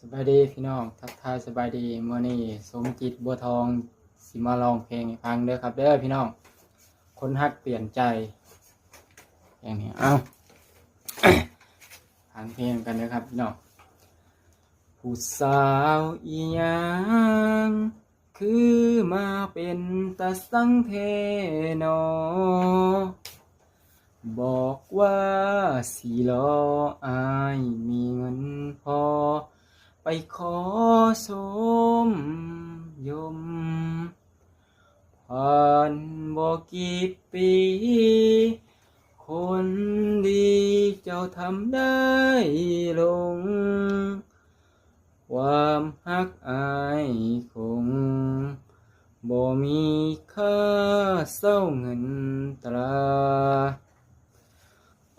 สบายดีพี่น้องทักทายสบายดีเมื่อนี้สมจิตบัวทองสิมาลองเพลงให้ฟังเด้อครับเด้อพี่น้องคนฮักเปลี่ยนใจอย่างนี้เอา ฟังเพลงกันนะครับพี่น้องผู้สาวอีหยังคือมาเป็นตาสังเทนอบอกว่าสิรออายมีเงินพอไปขอสมยมผ่านบอกกี่ปีคนดีเจ้าทำได้ลงความฮักอายคงบ่มีค่าเศร้าเงินตรา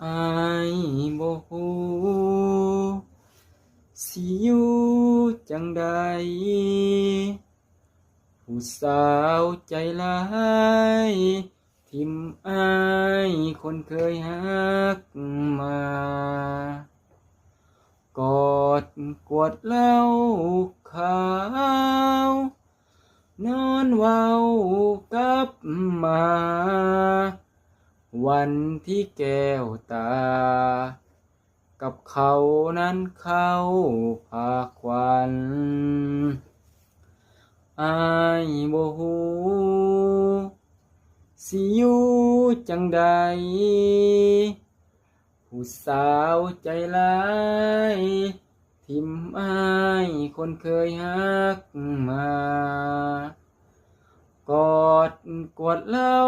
อายบ่ฮู้สิอยู่จังใดผู้สาวใจร้ายทิมอายคนเคยฮักมากอดกวดเหล้าขาว นอนเว้ากับหมา วันที่แก้วตา กับเขานั้นเข้าพาควันอายบ่ฮู้สิอยู่จังใดผู้สาวใจร้ายทิมอายคนเคยฮักมากอดกวดเหล้า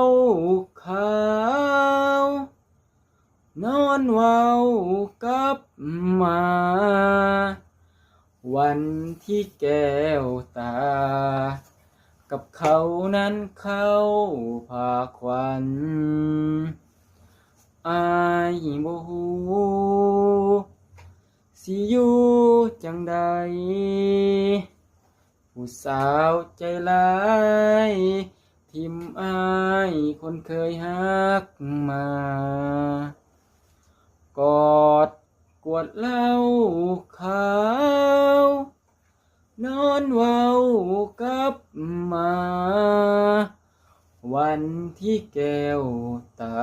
ขาว นอนเว้ากับหมา วันที่แก้วตา กับเขานั้นเข้าพาควันอายบ่ฮู้สิอยู่จังใดผู้สาวใจร้ายทิมอายคนเคยฮักมากอดกวดเหล้าขาว นอนเว้ากับหมา วันที่แก้วตา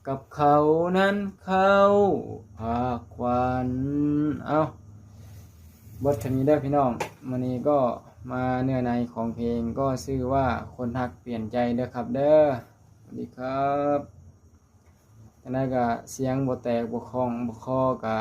กับเขานั้นเข้าพาควันเอาบทนี้ได้พี่น้องวันนี้ก็มาเนื้อในของเพลงก็ชื่อว่าคนฮักเปลี่ยนใจเด้อครับเด้อสวัสดีครับอันนั้นก็เสียงบ่แตกบ่คล่องบ่คอกะ